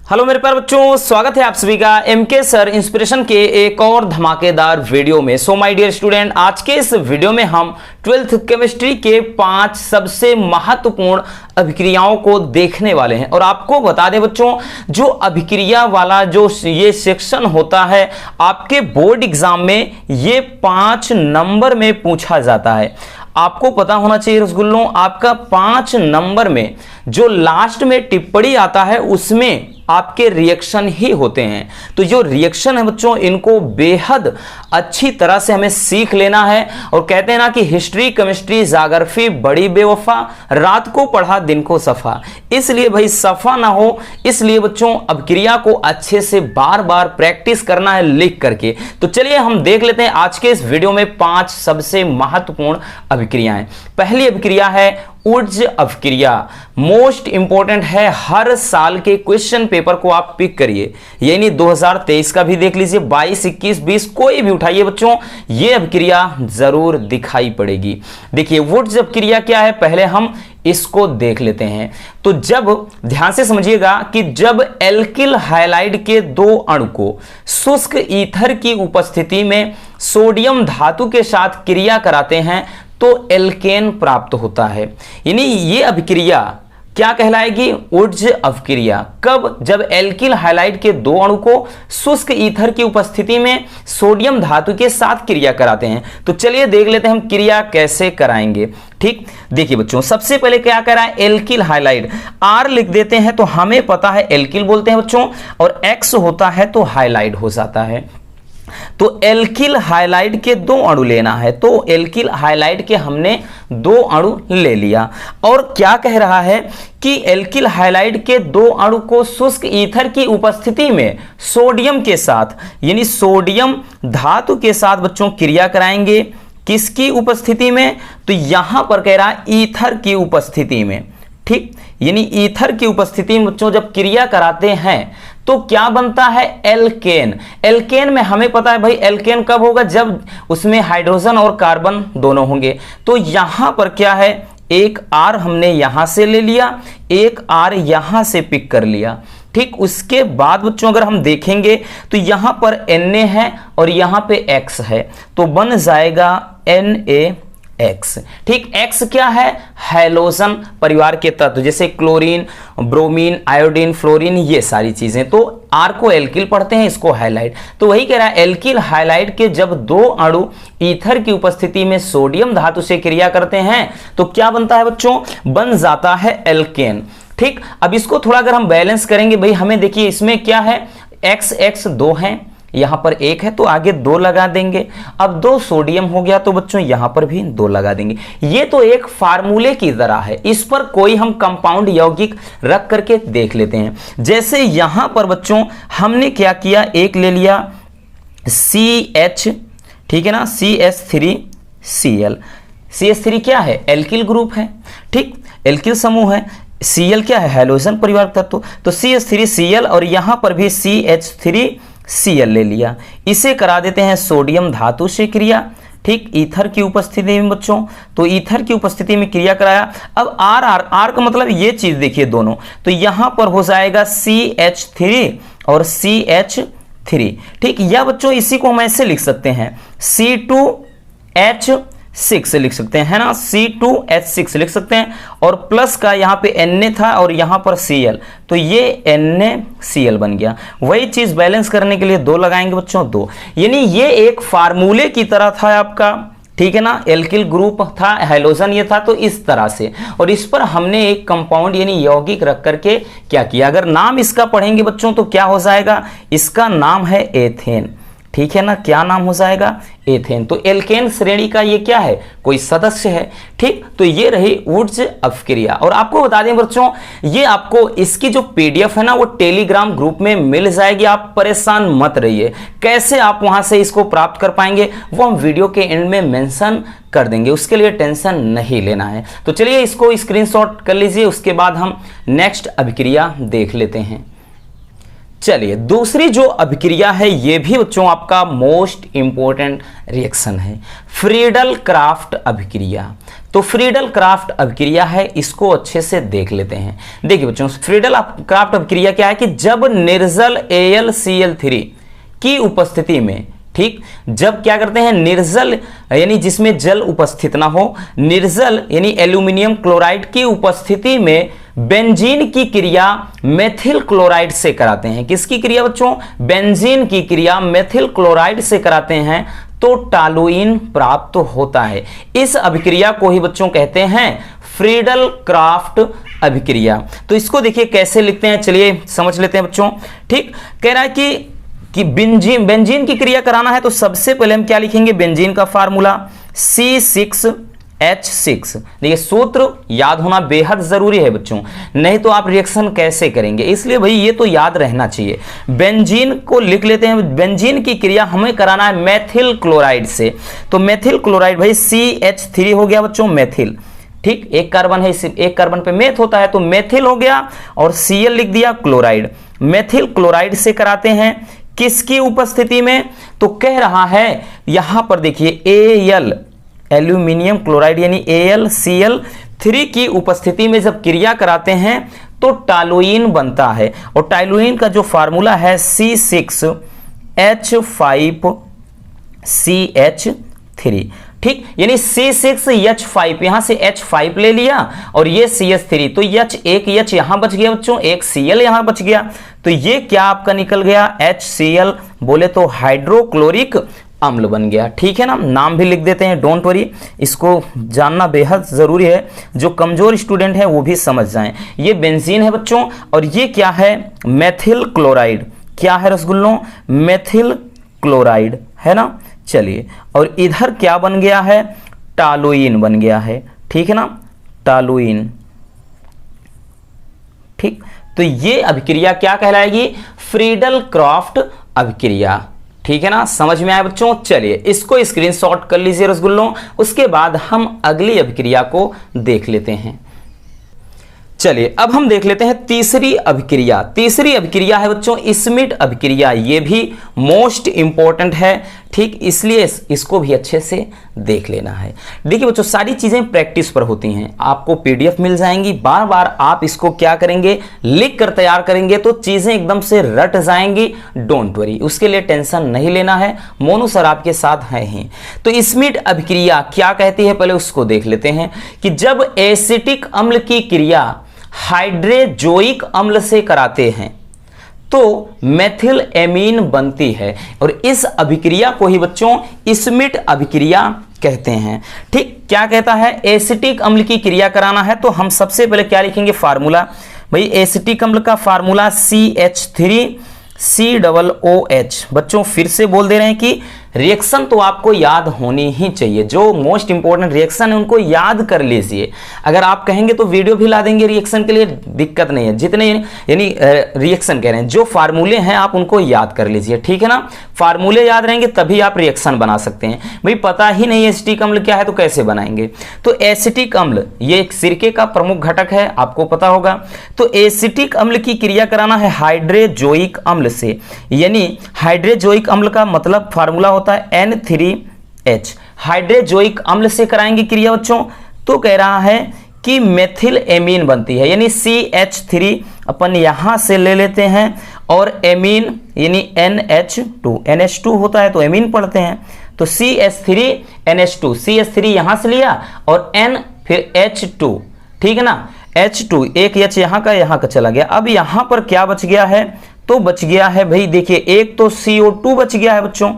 Hello मेरे प्यारे बच्चों, स्वागत है आप सभी का एमके सर इंस्पिरेशन के एक और धमाकेदार वीडियो में। सो माय डियर स्टूडेंट, आज के इस वीडियो में हम 12th केमिस्ट्री के 5 सबसे महत्वपूर्ण अभिक्रियाओं को देखने वाले हैं। और आपको बता दें बच्चों, जो अभिक्रिया वाला जो ये सेक्शन होता है आपके बोर्ड एग्जाम में ये 5 नंबर में पूछा जाता है। आपको पता होना चाहिए रसगुल्लों, आपका 5 नंबर में जो लास्ट में टिप्पणी आता है उसमें आपके रिएक्शन ही होते हैं। तो जो रिएक्शन है बच्चों, इनको बेहद अच्छी तरह से हमें सीख लेना है। और कहते हैं ना कि हिस्ट्री केमिस्ट्री जाग्रफी बड़ी बेवफा, रात को पढ़ा दिन को सफा। इसलिए भाई सफा ना हो, इसलिए बच्चों अभिक्रिया को अच्छे से बार बार प्रैक्टिस करना है लिख करके। तो चलिए हम देख लेते हैं आज के इस वीडियो में 5 सबसे महत्वपूर्ण अभिक्रियाएं। पहली अभिक्रिया है ऊर्ज अभिक्रिया। मोस्ट इंपॉर्टेंट है, हर साल के क्वेश्चन पेपर को आप पिक करिए, यानी 2023 का भी देख लीजिए, 22, 21, 20 कोई भी उठाइए बच्चों, ये अभिक्रिया जरूर दिखाई पड़ेगी। देखिए ऊर्ज अभिक्रिया क्या है, पहले हम इसको देख लेते हैं। तो जब ध्यान से समझिएगा कि जब एल्किल हाइलाइड के 2 अणु को शुष्क ईथर की उपस्थिति में सोडियम धातु के साथ क्रिया कराते हैं तो एल्केन प्राप्त होता है। यानी ये अभिक्रिया क्या कहलाएगी? ऊर्ज अभिक्रिया। कब? जब एल्किल हाइलाइड के 2 अणु को शुष्क ईथर की उपस्थिति में सोडियम धातु के साथ क्रिया कराते हैं। तो चलिए देख लेते हैं हम क्रिया कैसे कराएंगे। ठीक, देखिए बच्चों, सबसे पहले क्या कराएं? एल्किल हाइलाइड, आर लिख देते हैं तो हमें पता है एल्किल बोलते हैं बच्चों, और एक्स होता है तो हाइलाइड हो जाता है। तो एल्किल हाइलाइड के 2 अणु लेना है, तो एल्किल हाइलाइड के हमने 2 अणु ले लिया। और क्या कह रहा है कि एल्किल हाइलाइड के 2 अणु को शुष्क ईथर की उपस्थिति में सोडियम के साथ, यानी सोडियम धातु के साथ बच्चों क्रिया कराएंगे। किसकी उपस्थिति में? तो यहां पर कह रहा है ईथर की उपस्थिति में। ठीक, यानी ईथर की उपस्थिति में बच्चों जब क्रिया कराते हैं तो क्या बनता है? एल्केन। एल्केन में हमें पता है भाई एल्केन कब होगा? जब उसमें हाइड्रोजन और कार्बन दोनों होंगे। तो यहां पर क्या है, एक आर हमने यहां से ले लिया, एक आर यहां से पिक कर लिया। ठीक, उसके बाद बच्चों अगर हम देखेंगे तो यहां पर Na है और यहां पे X है, तो बन जाएगा NaX। ठीक, X क्या है? हैलोजन परिवार के तत्व, जैसे क्लोरीन, ब्रोमीन, आयोडीन, फ्लोरीन, ये सारी चीजें। तो R को एल्किल पढ़ते हैं, इसको हाइलाइड। तो वही कह रहा है एल्किल हाइलाइड के जब 2 अणु ईथर की उपस्थिति में सोडियम धातु से क्रिया करते हैं तो क्या बनता है बच्चों? बन जाता है एल्केन। ठीक, अब इसको थोड़ा अगर हम बैलेंस करेंगे, भाई हमें देखिए इसमें क्या है, x 2 है, यहां पर 1 है तो आगे 2 लगा देंगे। अब 2 सोडियम हो गया तो बच्चों यहां पर भी 2 लगा देंगे। ये तो एक फार्मूले की तरह है, इस पर कोई हम कंपाउंड यौगिक रख करके देख लेते हैं। जैसे यहां पर बच्चों हमने क्या किया, एक ले लिया CH, ठीक है ना, CH3Cl। CH3 क्या है? एल्किल ग्रुप है। ठीक, एल्किल समूह है। Cl क्या है? हैलोजन परिवार तत्व। तो CH3Cl और यहां पर भी CH3Cl ले लिया। इसे करा देते हैं सोडियम धातु से क्रिया। ठीक, ईथर की उपस्थिति में बच्चों, तो ईथर की उपस्थिति में क्रिया कराया। अब आर का मतलब ये चीज देखिए दोनों, तो यहां पर हो जाएगा CH3 और CH3। ठीक, या बच्चों इसी को हम ऐसे लिख सकते हैं C2H6 लिख सकते हैं, है ना, C2H6 लिख सकते हैं। और प्लस का यहाँ पे Na था और यहाँ पर Cl, तो ये NaCl बन गया। वही चीज बैलेंस करने के लिए 2 लगाएंगे बच्चों, 2। यानी ये एक फार्मूले की तरह था आपका, ठीक है ना, एल्किल ग्रुप था, हाइलोजन ये था, तो इस तरह से। और इस पर हमने एक कंपाउंड यानी यौगिक रख करके क्या किया, अगर नाम इसका पढ़ेंगे बच्चों तो क्या हो जाएगा, इसका नाम है एथेन। ठीक है ना, क्या नाम हो जाएगा? एथेन। तो एल्केन श्रेणी का ये क्या है? कोई सदस्य है। ठीक, तो ये रही ऊर्ज अभिक्रिया। और आपको बता दें बच्चों, ये आपको इसकी जो PDF है ना वो टेलीग्राम ग्रुप में मिल जाएगी, आप परेशान मत रहिए। कैसे आप वहां से इसको प्राप्त कर पाएंगे वो हम वीडियो के एंड में मेंशन कर देंगे, उसके लिए टेंशन नहीं लेना है। तो चलिए इसको स्क्रीनशॉट कर लीजिए, उसके बाद हम नेक्स्ट अभिक्रिया देख लेते हैं। चलिए दूसरी जो अभिक्रिया है ये भी बच्चों आपका मोस्ट इंपॉर्टेंट रिएक्शन है, फ्रीडल क्राफ्ट अभिक्रिया। तो फ्रीडल क्राफ्ट अभिक्रिया है, इसको अच्छे से देख लेते हैं। देखिए बच्चों, फ्रीडल क्राफ्ट अभिक्रिया क्या है कि जब निर्जल AlCl3 की उपस्थिति में, ठीक, जब क्या करते हैं, निर्जल यानी जिसमें जल उपस्थित ना हो, निर्जल यानी एल्यूमिनियम क्लोराइड की उपस्थिति में बेंजीन की क्रिया मेथिल क्लोराइड से कराते हैं। किसकी क्रिया बच्चों? बेंजीन की क्रिया मेथिल क्लोराइड से कराते हैं तो टालुइन प्राप्त होता है। इस अभिक्रिया को ही बच्चों कहते हैं फ्रीडल क्राफ्ट अभिक्रिया। तो इसको देखिए कैसे लिखते हैं, चलिए समझ लेते हैं बच्चों। ठीक, कह रहा है कि बेंजीन की क्रिया कराना है तो सबसे पहले हम क्या लिखेंगे, बेंजीन का फार्मूला C6H6। देखिए सूत्र याद होना बेहद जरूरी है बच्चों, नहीं तो आप रिएक्शन कैसे करेंगे, इसलिए भाई ये तो याद रहना चाहिए। बेंजीन को लिख लेते हैं। बेंजीन की क्रिया हमें कराना है मेथिल क्लोराइड से, तो मेथिल क्लोराइड भाई CH3 हो गया बच्चों, मेथिल। ठीक, एक कार्बन है, एक कार्बन पे मेथ होता है तो मेथिल हो गया, और Cl लिख दिया क्लोराइड। मेथिल क्लोराइड से कराते हैं किसकी उपस्थिति में, तो कह रहा है यहां पर देखिए Al एल्यूमिनियम क्लोराइड यानी AlCl3 की उपस्थिति में जब क्रिया कराते हैं तो टालुइन बनता है, और टालुइन का जो फार्मूला है C6H5CH3। ठीक, यानी C6H5, यहां से H5 ले लिया और ये CH3, तो एक H यहां बच गया बच्चों, एक Cl यहां बच गया, तो ये क्या आपका निकल गया, HCl बोले तो हाइड्रोक्लोरिक अम्ल बन गया। ठीक है ना, नाम भी लिख देते हैं, डोंट वरी, इसको जानना बेहद जरूरी है, जो कमजोर स्टूडेंट है वो भी समझ जाएं। ये बेंजीन है बच्चों, और ये क्या है, मेथिल क्लोराइड। क्या है रसगुल्लों, मेथिल क्लोराइड है ना। चलिए, और इधर क्या बन गया है, टालुइन बन गया है। ठीक है ना, टालुइन। ठीक, तो ये अभिक्रिया क्या कहलाएगी, फ्रीडल क्राफ्ट अभिक्रिया। ठीक है ना, समझ में आया बच्चों। चलिए इसको स्क्रीनशॉट कर लीजिए रसगुल्लों, उसके बाद हम अगली अभिक्रिया को देख लेते हैं। चलिए अब हम देख लेते हैं तीसरी अभिक्रिया। तीसरी अभिक्रिया है बच्चों स्मिट अभिक्रिया, ये भी मोस्ट इंपॉर्टेंट है। ठीक, इसलिए इसको भी अच्छे से देख लेना है। देखिए बच्चों, सारी चीजें प्रैक्टिस पर होती हैं, आपको पीडीएफ मिल जाएंगी, बार बार आप इसको क्या करेंगे, लिख कर तैयार करेंगे तो चीजें एकदम से रट जाएंगी। डोंट वरी, उसके लिए टेंशन नहीं लेना है, मोनू सर आपके साथ हैं ही। तो स्मिट अभिक्रिया क्या कहती है, पहले उसको देख लेते हैं कि जब एसिटिक अम्ल की क्रिया हाइड्रोजोइक अम्ल से कराते हैं तो मेथिल एमीन बनती है, और इस अभिक्रिया को ही बच्चों स्मिट अभिक्रिया कहते हैं। ठीक, क्या कहता है, एसिटिक अम्ल की क्रिया कराना है तो हम सबसे पहले क्या लिखेंगे, फार्मूला। भाई एसिटिक अम्ल का फार्मूला CH3COOH। बच्चों फिर से बोल दे रहे हैं कि रिएक्शन तो आपको याद होनी ही चाहिए, जो मोस्ट इंपॉर्टेंट रिएक्शन है उनको याद कर लीजिए। अगर आप कहेंगे तो वीडियो भी ला देंगे रिएक्शन के लिए, दिक्कत नहीं है। जितने यानी रिएक्शन कह रहे हैं, जो फार्मूले हैं आप उनको याद कर लीजिए। ठीक है ना, फार्मूले याद रहेंगे तभी आप रिएक्शन बना सकते हैं। भाई पता ही नहीं एसिटिक अम्ल क्या है तो कैसे बनाएंगे। तो एसिटिक अम्ल ये एक सिरके का प्रमुख घटक है, आपको पता होगा। तो एसिटिक अम्ल की क्रिया कराना है हाइड्रोजोइक अम्ल से, यानी हाइड्रोजोइक अम्ल का मतलब फार्मूला होता है N3H। हाइड्रोजोइक अम्ल से कराएंगे क्रिया बच्चों, तो कह रहा है कि मेथिल एमीन बनती है, यानी CH3 अपन यहां से ले लेते हैं, और एमीन यानी NH2 होता है तो एमीन पढ़ते हैं, तो CH3NH2, CH3 यहां से लिया और N फिर H2। ठीक है ना, H2, एक H यहां का चला गया। अब यहां पर क्या बच गया है, तो बच गया है भाई देखिए, एक तो CO2 बच गया है बच्चों,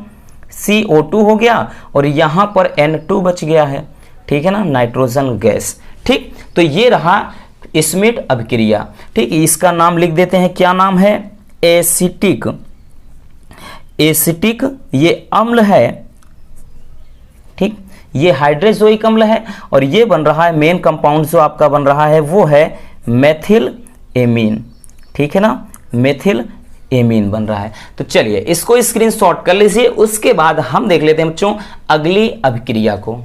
CO2 हो गया, और यहां पर N2 बच गया है। ठीक है ना, नाइट्रोजन गैस। ठीक, तो ये रहा स्मिट अभिक्रिया। ठीक, इसका नाम लिख देते हैं, क्या नाम है, एसिटिक। एसिटिक ये अम्ल है। ठीक, ये हाइड्रोजोइक अम्ल है, और ये बन रहा है, मेन कंपाउंड जो आपका बन रहा है वो है मेथिल एमीन। ठीक है ना, मेथिल एमीन बन रहा है। तो चलिए इसको स्क्रीनशॉट कर लीजिए, उसके बाद हम देख लेते हैं बच्चों अगली अभिक्रिया को।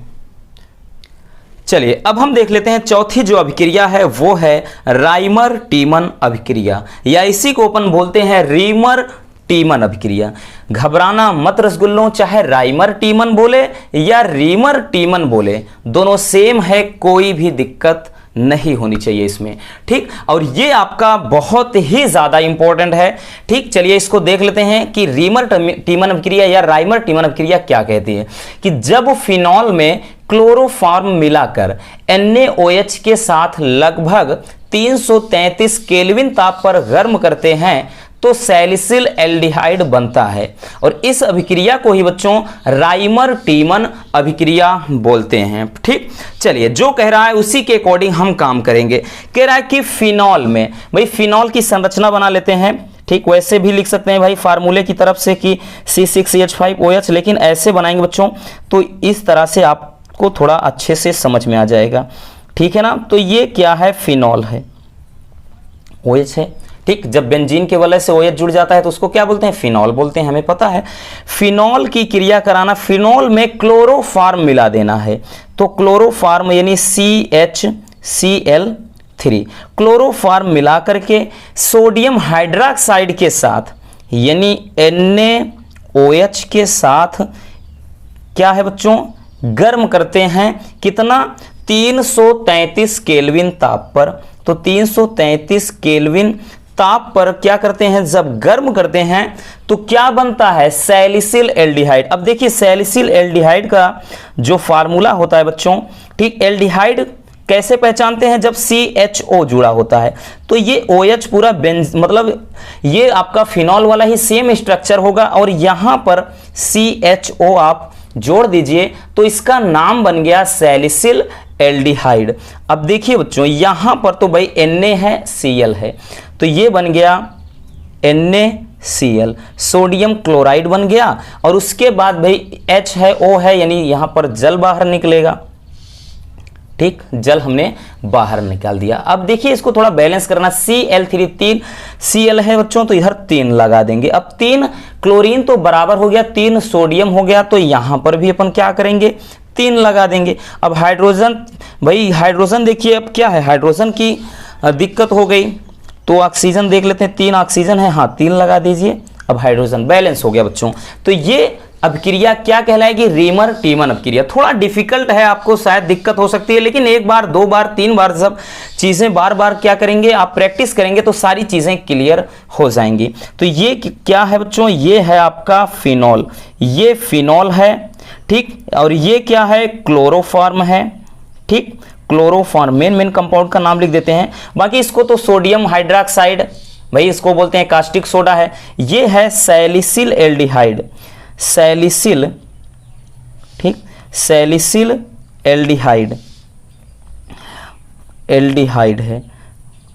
चलिए अब हम देख लेते हैं चौथी जो अभिक्रिया है वो है राइमर टीमन अभिक्रिया, या इसी को अपन बोलते हैं रीमर टीमन अभिक्रिया। घबराना मत रसगुल्लों, चाहे राइमर टीमन बोले या रीमर टीमन बोले, दोनों सेम है, कोई भी दिक्कत नहीं होनी चाहिए इसमें, ठीक। और ये आपका बहुत ही ज्यादा इंपॉर्टेंट है, ठीक। चलिए इसको देख लेते हैं कि रीमर टीमन अभिक्रिया या राइमर टीमन अभिक्रिया क्या कहती है। कि जब फिनॉल में क्लोरोफॉर्म मिलाकर NaOH के साथ लगभग 333 केल्विन ताप पर गर्म करते हैं तो सैलिसिल एल्डिहाइड बनता है, और इस अभिक्रिया को ही बच्चों राइमर टीमन अभिक्रिया बोलते हैं, ठीक। चलिए जो कह रहा है उसी के अकॉर्डिंग हम काम करेंगे। कह रहा है कि फिनॉल में, भाई फिनॉल की संरचना बना लेते हैं, ठीक। वैसे भी लिख सकते हैं भाई फार्मूले की तरफ से कि C6H5OH, लेकिन ऐसे बनाएंगे बच्चों तो इस तरह से आपको थोड़ा अच्छे से समझ में आ जाएगा, ठीक है ना। तो ये क्या है, फिनॉल है, OH है, ठीक। जब बेंजीन के वलय से OH जुड़ जाता है तो उसको क्या बोलते हैं, फिनॉल बोलते हैं, हमें पता है। फिनॉल की क्रिया कराना, फिनॉल में क्लोरोफॉर्म मिला देना है, तो क्लोरोफॉर्म यानी CHCl3 क्लोरोफॉर्म मिला करके सोडियम हाइड्रोक्साइड के साथ यानी NaOH के साथ क्या है बच्चों, गर्म करते हैं। कितना, 333 केल्विन ताप पर। तो 333 केल्विन ताप पर क्या करते हैं, जब गर्म करते हैं तो क्या बनता है, सैलिसिल एल्डिहाइड। अब देखिए सैलिसिल एल्डिहाइड का जो फार्मूला होता है बच्चों, ठीक। एल्डिहाइड कैसे पहचानते हैं, जब CHO जुड़ा होता है तो ये OH पूरा मतलब ये आपका फिनॉल वाला ही सेम स्ट्रक्चर होगा, और यहां पर CHO आप जोड़ दीजिए तो इसका नाम बन गया सैलिसिल एल्डिहाइड। अब देखिए बच्चों यहां पर तो भाई Na है, Cl है, तो ये बन गया NaCl, सोडियम क्लोराइड बन गया, और उसके बाद भाई H है, O है, यानी यहां पर जल बाहर निकलेगा, ठीक। जल हमने बाहर निकाल दिया। अब देखिए इसको थोड़ा बैलेंस करना, Cl3 3 Cl है बच्चों तो इधर 3 लगा देंगे। अब 3 क्लोरीन तो बराबर हो गया, 3 सोडियम हो गया, तो यहां पर भी अपन क्या करेंगे, 3 लगा देंगे। अब हाइड्रोजन, भाई हाइड्रोजन देखिए अब क्या है, हाइड्रोजन की दिक्कत हो गई, तो ऑक्सीजन देख लेते हैं, 3 ऑक्सीजन है, हाँ 3 लगा दीजिए। अब हाइड्रोजन बैलेंस हो गया बच्चों। तो ये अभिक्रिया क्या कहलाएगी, रीमर टीमन अभिक्रिया। थोड़ा डिफिकल्ट है, आपको शायद दिक्कत हो सकती है, लेकिन एक बार, दो बार, 3 बार सब चीजें बार बार क्या करेंगे, आप प्रैक्टिस करेंगे तो सारी चीजें क्लियर हो जाएंगी। तो ये क्या है बच्चों, ये है आपका फिनॉल, ये फिनॉल है, ठीक। और ये क्या है, क्लोरोफॉर्म है, ठीक। क्लोरोफॉर्म मेन कंपाउंड का नाम लिख देते हैं। बाकी इसको तो सोडियम हाइड्रोक्साइड, भाई इसको बोलते हैं कास्टिक सोडा है। ये है सैलिसिल एल्डिहाइड, सैलिसिल, ठीक, सैलिसिल एल्डिहाइड, एल्डिहाइड है,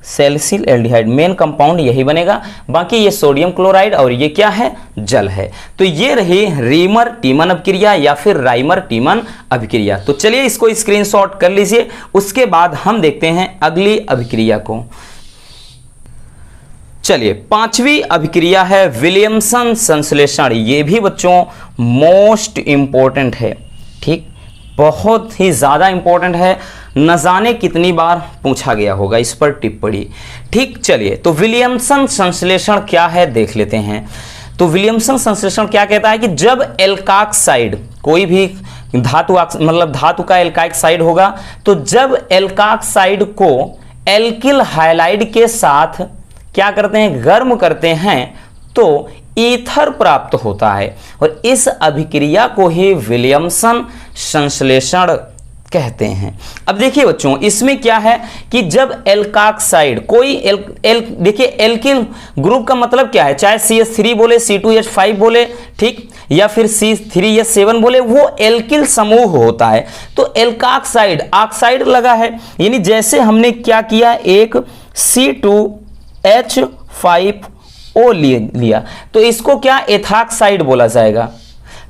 सैलिसिल एल्डिहाइड मेन कंपाउंड यही बनेगा। बाकी ये सोडियम क्लोराइड और ये क्या है, जल है। तो ये रही रीमर टीमन अभिक्रिया या फिर राइमर टीमन अभिक्रिया। तो चलिए इसको स्क्रीनशॉट कर लीजिए, उसके बाद हम देखते हैं अगली अभिक्रिया को। चलिए 5वीं अभिक्रिया है विलियमसन संश्लेषण। ये भी बच्चों मोस्ट इंपॉर्टेंट है, ठीक, बहुत ही ज्यादा इंपॉर्टेंट है, न जाने कितनी बार पूछा गया होगा इस पर टिप्पणी, ठीक। चलिए तो विलियमसन संश्लेषण क्या है देख लेते हैं। तो विलियमसन संश्लेषण क्या कहता है कि जब एल्काक्साइड, कोई भी धातु मतलब धातु का एल्काक्साइड होगा, तो जब एल्काक्साइड को एल्किल हाइलाइड के साथ क्या करते हैं, गर्म करते हैं, तो ईथर प्राप्त होता है, और इस अभिक्रिया को ही विलियमसन संश्लेषण कहते हैं। अब देखिए बच्चों इसमें क्या है कि जब एल्काक्साइड कोई देखिए एल्किल ग्रुप का मतलब क्या है, चाहे CH3 बोले, C2H5 बोले, ठीक, या फिर C3H7 बोले, वो एल्किल समूह होता है। तो एल्काक्साइड, ऑक्साइड लगा है, यानी जैसे हमने क्या किया, एक C2H5O लिया, तो इसको क्या एथाक्साइड बोला जाएगा।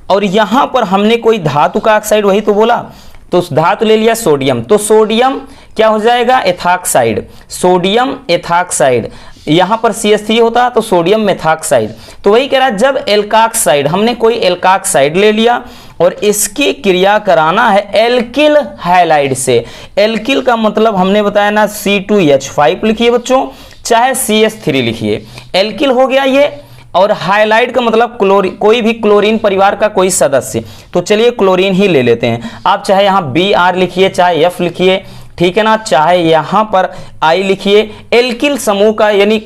और यहां पर हमने कोई धातु का ऑक्साइड, वही तो बोला, तो धातु ले लिया सोडियम, तो सोडियम क्या हो जाएगा, एथाक्साइड, सोडियम एथाक्साइड। यहां पर CH3 होता तो सोडियम मेथाक्साइड। तो वही कह रहा है जब एल्काक्साइड, हमने कोई एल्काक्साइड ले लिया और इसकी क्रिया कराना है एल्किल हाइलाइड से। एल्किल का मतलब हमने बताया ना, C2H5 लिखिए बच्चों, चाहे CH3 लिखिए, एल्किल हो गया ये। और हाइलाइट का मतलब क्लोरीन, कोई भी क्लोरीन परिवार का कोई सदस्य। तो चलिए क्लोरीन ही ले लेते हैं। आप चाहे यहाँ Br लिखिए, चाहे F लिखिए, ठीक है ना, चाहे यहां पर आई लिखिए। एल्किल समूह का यानी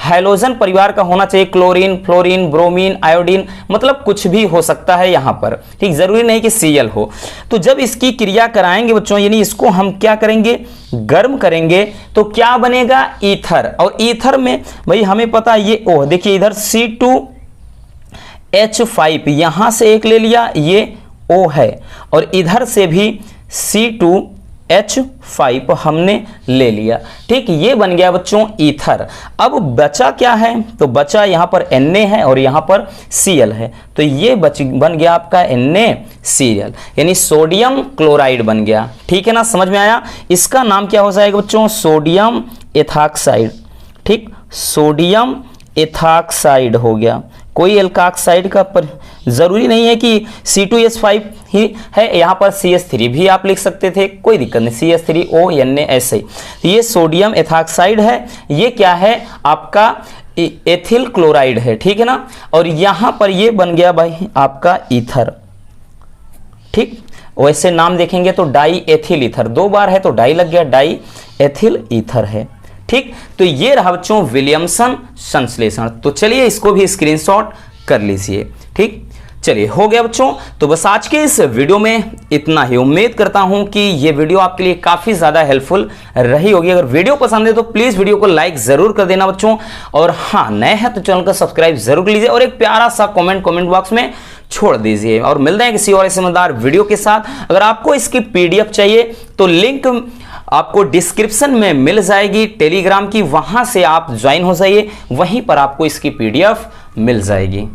हैलोजन परिवार का होना चाहिए, क्लोरीन, फ्लोरीन, ब्रोमीन, आयोडीन, मतलब कुछ भी हो सकता है यहां पर, ठीक, जरूरी नहीं कि Cl हो। तो जब इसकी क्रिया कराएंगे बच्चों, यानी इसको हम क्या करेंगे, गर्म करेंगे, तो क्या बनेगा, ईथर। और ईथर में भाई हमें पता है ये O, देखिए इधर C2H5 यहां से एक ले लिया, ये O है, और इधर से भी C2H5 हमने ले लिया, ठीक, ये बन गया बच्चों ईथर। अब बचा क्या है, तो बचा यहां पर Na है और यहां पर Cl है, तो ये बन गया आपका NaCl, यानी सोडियम क्लोराइड बन गया, ठीक है ना, समझ में आया। इसका नाम क्या हो जाएगा बच्चों, सोडियम एथॉक्साइड, ठीक, सोडियम एथॉक्साइड हो गया। कोई एल्काक्साइड का पर जरूरी नहीं है कि C2H5 ही है, यहां पर CH3 भी आप लिख सकते थे, कोई दिक्कत नहीं, CH3O ऐसे ही। ये सोडियम एथॉक्साइड है, ये क्या है आपका एथिल क्लोराइड है, ठीक है ना। और यहां पर ये बन गया भाई आपका ईथर, ठीक, वैसे नाम देखेंगे तो डाई एथिल ईथर, 2 बार है तो डाई लग गया, डाई एथिल ईथर है, ठीक। तो ये रहा बच्चों विलियमसन संश्लेषण। तो चलिए इसको भी स्क्रीनशॉट कर लीजिए, ठीक, चलिए हो गया बच्चों। तो बस आज के इस वीडियो में इतना ही। उम्मीद करता हूं कि ये वीडियो आपके लिए काफी ज्यादा हेल्पफुल रही होगी। अगर वीडियो पसंद है तो प्लीज वीडियो को लाइक जरूर कर देना बच्चों, और हाँ नए हैं तो चैनल को सब्सक्राइब जरूर कर लीजिए, और एक प्यारा सा कमेंट बॉक्स में छोड़ दीजिए। और मिलते हैं किसी और ऐसे मजेदार वीडियो के साथ। अगर आपको इसकी PDF चाहिए तो लिंक आपको डिस्क्रिप्शन में मिल जाएगी टेलीग्राम की, वहां से आप ज्वाइन हो जाइए, वहीं पर आपको इसकी PDF मिल जाएगी।